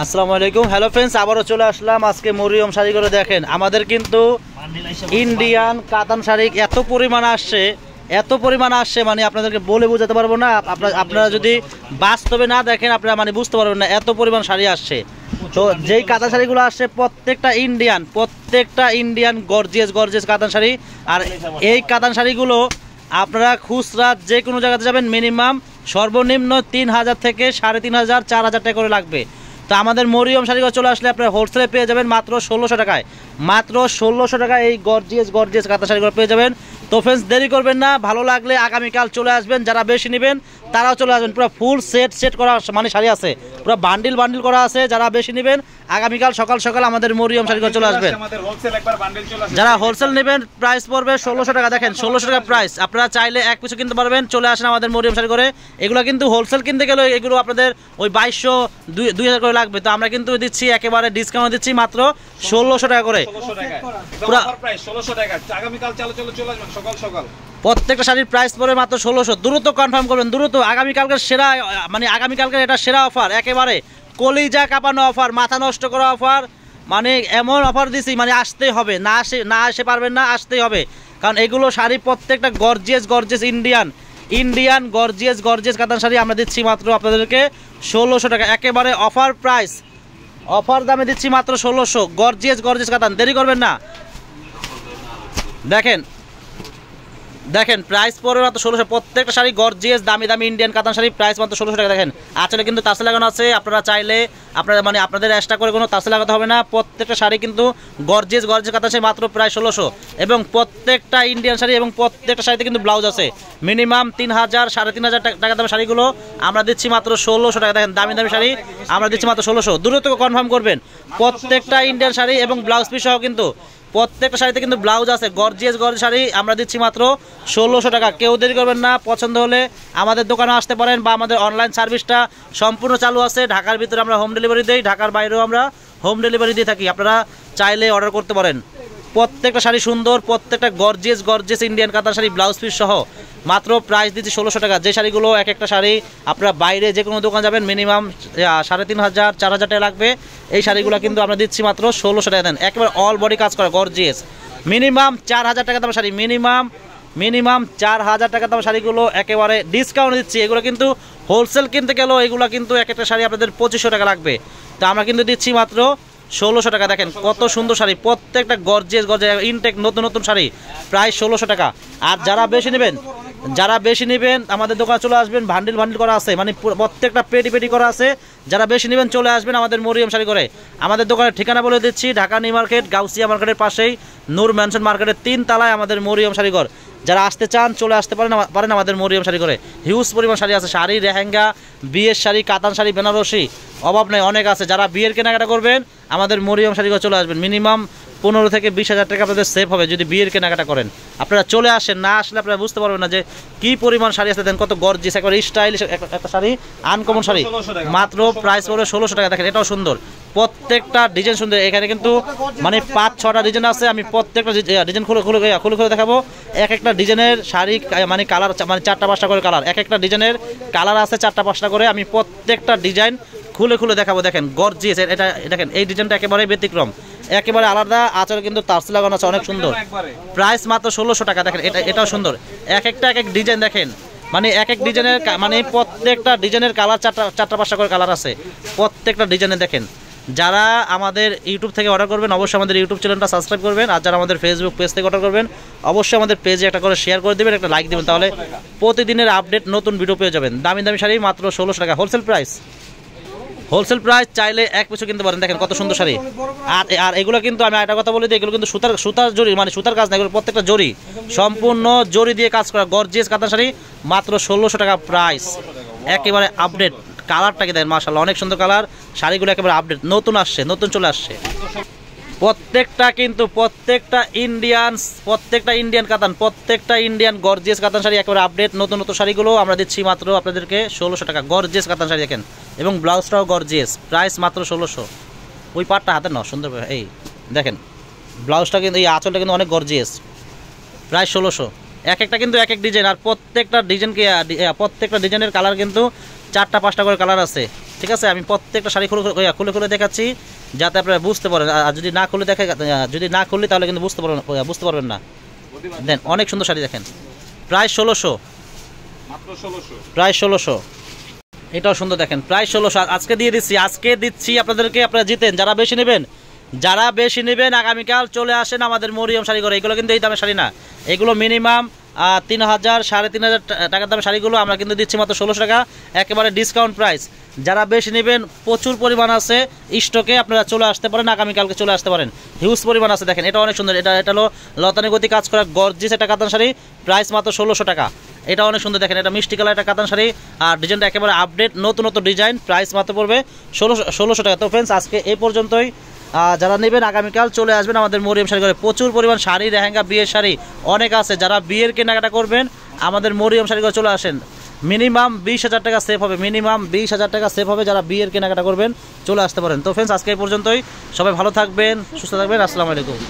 আসসালামু আলাইকুম। Hello friends, আবারও চলে আসলাম আজকে মরিয়ম শাড়ি করে। দেখেন আমাদের কিন্তু ইন্ডিয়ান কাতান শাড়ি এত পরিমাণ আসছে মানে আপনাদেরকে বলে বোঝাতে পারবো না। আপনারা যদি বাস্তবে না দেখেন আপনারা মানে বুঝতে পারবেন না, এত পরিমাণ শাড়ি আসছে। তো যেই কাতান শাড়িগুলো আসছে প্রত্যেকটা ইন্ডিয়ান গর্জিয়াস কাতান শাড়ি। আর এই কাতান শাড়িগুলো আপনারা খুচরা যে কোনো জায়গাতে যাবেন মিনিমাম সর্বনিম্ন 3000 থেকে 3500 4000 টাকা করে লাগবে। তো আমাদের মরিয়ম শাড়িগুলো চলে আসলে আপনারা হোলসেলে পেয়ে যাবেন মাত্র 1600 টাকায়। মাত্র 1600 টাকায় এই গর্জিয়াস কাতান শাড়িগুলো পেয়ে যাবেন। তো ফ্রেন্ডস, দেরি করবেন না, ভালো লাগলে আগামীকাল চলে আসবেন। যারা বেশি নেবেন তারাও চলে আসবেন। পুরো ফুল সেট করা মানে শাড়ি আছে, পুরো বান্ডিল করা আছে। যারা বেশি নেবেন আগামীকাল সকাল আমাদের মরিয়ম শাড়িগুলো চলে আসবেন। যারা হোলসেল নেবেন প্রাইস পড়বে 1600 টাকা। দেখেন 1600 টাকা প্রাইস। আপনারা চাইলে এক পিছু কিনতে পারবেন, চলে আসেন আমাদের মরিয়ম শাড়ি করে। এগুলো কিন্তু হোলসেল কিনতে গেলে এগুলো আপনাদের ওই 2200 2000 করে লাগবে। তো আমরা কিন্তু দিচ্ছি একেবারে ডিসকাউন্ট দিচ্ছি মাত্র 1600 টাকা করে। প্রত্যেকটা শাড়ির প্রাইস পড়বে মাত্র 1600। দ্রুত কনফার্ম করবেন, দ্রুত। আগামীকালকের সেরা মানে আগামীকালকের এটা সেরা অফার, একেবারে কলিজা কাঁপানো অফার, মাথা নষ্ট করা অফার। মানে এমন অফার দিছি মানে আসতেই হবে, না আসে পারবেন না, আসতেই হবে। কারণ এগুলো শাড়ি প্রত্যেকটা গর্জিয়াস ইন্ডিয়ান গর্জিয়াস কাতান শাড়ি আমরা দিচ্ছি মাত্র আপনাদেরকে 1600 টাকা। একেবারে অফার প্রাইস, অফার দামে দিচ্ছি মাত্র 1600। গর্জিয়াস কাতান, দেরি করবেন না। দেখেন প্রাইস পড়বে মাত্র 1600। প্রত্যেকটা শাড়ি গর্জিয়াস দামি ইন্ডিয়ান কাতান শাড়ি, প্রাইস মাত্র 1600 টাকা। দেখেন আঁচলে কিন্তু তাসে লাগানো আছে। আপনারা চাইলে আপনাদের এক্সট্রা করে কোনো তাসে লাগাতে হবে না। প্রত্যেকটা শাড়ি কিন্তু গর্জিয়াস কাতান শাড়ি, মাত্র প্রায় 1600। এবং প্রত্যেকটা ইন্ডিয়ান শাড়ি এবং প্রত্যেকটা শাড়িতে কিন্তু ব্লাউজ আছে। মিনিমাম 3000 3500 টাকা দামের শাড়িগুলো আমরা দিচ্ছি মাত্র 1600 টাকা। দেখেন দামি শাড়ি আমরা দিচ্ছি মাত্র 1600। দ্রুত কনফার্ম করবেন। প্রত্যেকটা ইন্ডিয়ান শাড়ি এবং ব্লাউজ পিস সহ কিন্তু প্রত্যেকটা শাড়িতে কিন্তু ব্লাউজ আছে। গর্জিয়াস শাড়ি আমরা দিচ্ছি মাত্র 1600 টাকা। কেউ দেরি করবেন না, পছন্দ হলে আমাদের দোকানে আসতে পারেন বা আমাদের অনলাইন সার্ভিসটা সম্পূর্ণ চালু আছে। ঢাকার ভিতরে আমরা হোম ডেলিভারি দিই, ঢাকার বাইরেও আমরা হোম ডেলিভারি দিয়ে থাকি। আপনারা চাইলে অর্ডার করতে পারেন। প্রত্যেকটা শাড়ি সুন্দর, প্রত্যেকটা গর্জিয়াস ইন্ডিয়ান কাতান শাড়ি ব্লাউজ পিস সহ মাত্র প্রাইস দিচ্ছি 1600 টাকা। যে শাড়িগুলো একটা শাড়ি আপনারা বাইরে যে কোনো দোকান যাবেন মিনিমাম 3500 4000 টাকা লাগবে। এই শাড়িগুলো কিন্তু আমরা দিচ্ছি মাত্র 1600 টাকা দেন। একেবারে অল বডি কাজ করা গর্জিয়াস। মিনিমাম 4000 টাকা দাম শাড়ি, মিনিমাম 4000 টাকা দাম শাড়িগুলো একেবারে ডিসকাউন্ট দিচ্ছি। এগুলো কিন্তু হোলসেল কিনতে গেলেও এগুলো কিন্তু একটা শাড়ি আপনাদের 2500 টাকা লাগবে। তো আমরা কিন্তু দিচ্ছি মাত্র 1600 টাকা। দেখেন কত সুন্দর শাড়ি, প্রত্যেকটা গর্জিয়াস ইনটেক নতুন শাড়ি, প্রায় 1600 টাকা। আর যারা বেশি নেবেন আমাদের দোকানে চলে আসবেন। বান্ডিল করা আছে, মানে প্রত্যেকটা পেটি করা আছে। যারা বেশি নেবেন চলে আসবেন আমাদের মরিয়ম শাড়ি করে। আমাদের দোকানের ঠিকানা বলে দিচ্ছি, ঢাকা নিউ মার্কেট গাউসিয়া মার্কেটের পাশেই নূর ম্যানশন মার্কেটের 3 তলায় আমাদের মরিয়ম শাড়িঘর। যারা আসতে চান চলে আসতে পারেন আমাদের মরিয়ম শাড়ি করে। হিউজ পরিমাণ শাড়ি আছে, শাড়ি, লেহেঙ্গা, বিয়ের শাড়ি, কাতান শাড়ি, বেনারসি, অভাব নেই, অনেক আছে। যারা বিয়ের কেনাকাটা করবেন আমাদের মরিয়ম শাড়ি করে চলে আসবেন। মিনিমাম 15 থেকে 20,000 টাকা আপনাদের সেভ হবে যদি বিয়ের কেনাকাটা করেন। আপনারা চলে আসেন, না আসলে আপনারা বুঝতে পারবেন না যে কি পরিমাণ শাড়ি আছে। দেখেন কত গর্জিয়াস একবার স্টাইলিশ একটা শাড়ি, আনকমন শাড়ি, মাত্র প্রাইস পড়বে 1600 টাকা। দেখেন এটাও সুন্দর, প্রত্যেকটা ডিজাইন সুন্দর। এখানে কিন্তু মানে 5-6টা ডিজাইন আছে। আমি প্রত্যেকটা ডিজাইন খুলে দেখাবো। একটা ডিজাইনের শাড়ি মানে কালার মানে 4টা-5টা করে কালার, একটা ডিজাইনের কালার আছে 4টা-5টা করে। আমি প্রত্যেকটা ডিজাইন খুলে দেখাবো। দেখেন গর্জিয়াস, এটা দেখেন এই ডিজাইনটা একেবারে ব্যতিক্রম, একেবারে আলাদা। আঁচলে কিন্তু তারসি লাগানো আছে, অনেক সুন্দর। প্রাইস মাত্র 1600 টাকা। দেখেন এটাও সুন্দর, এক ডিজাইন দেখেন, মানে এক ডিজাইনের মানে প্রত্যেকটা ডিজাইনের কালার 4টা-5টা করে কালার আছে প্রত্যেকটা ডিজাইনে। দেখেন যারা আমাদের ইউটিউব থেকে অর্ডার করবেন অবশ্যই আমাদের ইউটিউব চ্যানেলটা সাবস্ক্রাইব করবেন। আর যারা আমাদের ফেসবুক পেজ থেকে অর্ডার করবেন অবশ্যই আমাদের পেজে একটা করে শেয়ার করে দেবেন, একটা লাইক দেবেন, তাহলে প্রতিদিনের আপডেট নতুন ভিডিও পেয়ে যাবেন। দামি শাড়ি মাত্র 1600 টাকা হোলসেল প্রাইস। চাইলে এক পিছু কিনতে পারেন। দেখেন কত সুন্দর শাড়ি। আর এগুলো কিন্তু আমি একটা কথা বলে দিই, এগুলো কিন্তু সুতার জরি, মানে সুতার কাজ না, এগুলো প্রত্যেকটা জরি, সম্পূর্ণ জরি দিয়ে কাজ করা গর্জিয়াস কাতান শাড়ি, মাত্র 1600 টাকা প্রাইস। একেবারে আপডেট কালারটাকে দেন, মাশাআল্লাহ অনেক সুন্দর কালার। শাড়িগুলো একেবারে আপডেট, নতুন চলে আসছে। প্রত্যেকটা ইন্ডিয়ান কাতান, প্রত্যেকটা ইন্ডিয়ান গর্জিয়াস কাতান শাড়ি, একেবারে আপডেট নতুন শাড়িগুলো আমরা দিচ্ছি মাত্র আপনাদেরকে 1600 টাকা। গর্জিয়াস কাতান শাড়ি দেখেন, এবং ব্লাউজটাও গর্জিয়াস, প্রাইস মাত্র 1600। ওই পাটটা হাতে নাও সুন্দর, এই দেখেন ব্লাউজটা কিন্তু, এই আঁচলটা কিন্তু অনেক গর্জিয়াস, প্রাইস 1600। একটা কিন্তু এক ডিজাইন, আর প্রত্যেকটা ডিজাইনের কালার কিন্তু 4টা-5টা করে কালার আছে। ঠিক আছে, আমি প্রত্যেকটা শাড়ি খুলে খুলে দেখাচ্ছি যাতে আপনারা বুঝতে পারেন। আর যদি না খুলে তাহলে কিন্তু বুঝতে পারবেন না। দেন অনেক সুন্দর শাড়ি দেখেন, প্রায় 1600, প্রায় 1600। এটাও সুন্দর দেখেন, প্রায় 1600 আজকে দিচ্ছি আপনাদেরকে। আপনারা জিতেন, যারা বেশি নেবেন আগামীকাল চলে আসেন আমাদের মরিয়ম শাড়ি ঘরে। এগুলো কিন্তু এই দামের শাড়ি না, এগুলো মিনিমাম 3000 3500 টাকার দামের শাড়িগুলো আমরা কিন্তু দিচ্ছি মাত্র 1600 টাকা, একেবারে ডিসকাউন্ট প্রাইস। যারা বেশি নেবেন প্রচুর পরিমাণ আছে স্টকে, আপনারা চলে আসতে পারেন, আগামীকালকে চলে আসতে পারেন, হিউজ পরিমাণ আছে। দেখেন এটা অনেক সুন্দর, এটা হলো লতানি গতি কাজ করা গর্জিয়াস একটা কাতান শাড়ি, প্রাইস মাত্র 1600 টাকা। এটা অনেক সুন্দর দেখেন, এটা মিষ্টি কালার একটা কাতান শাড়ি, আর ডিজাইনটা একেবারে আপডেট নতুন ডিজাইন, প্রাইস মাত্র পড়বে 1600 টাকা। তো ফ্রেন্ডস আজকে এই পর্যন্তই। যারা নেবেন আগামীকাল চলে আসবেন আমাদের মরিয়ম শাড়ি ঘরে। প্রচুর পরিমাণ শাড়ি, লেহেঙ্গা, বিয়ের শাড়ি অনেক আছে। যারা বিয়ের কেনাকাটা করবেন আমাদের মরিয়ম শাড়ি ঘরে চলে আসেন, মিনিমাম 20,000 টাকা সেভ হবে, মিনিমাম 20,000 টাকা সেভ হবে। যারা বিয়ের কেনাকাটা করবেন চলে আসতে পারেন। তো ফ্রেন্ডস আজকে এই পর্যন্তই, সবাই ভালো থাকবেন, সুস্থ থাকবেন, আসসালামু আলাইকুম।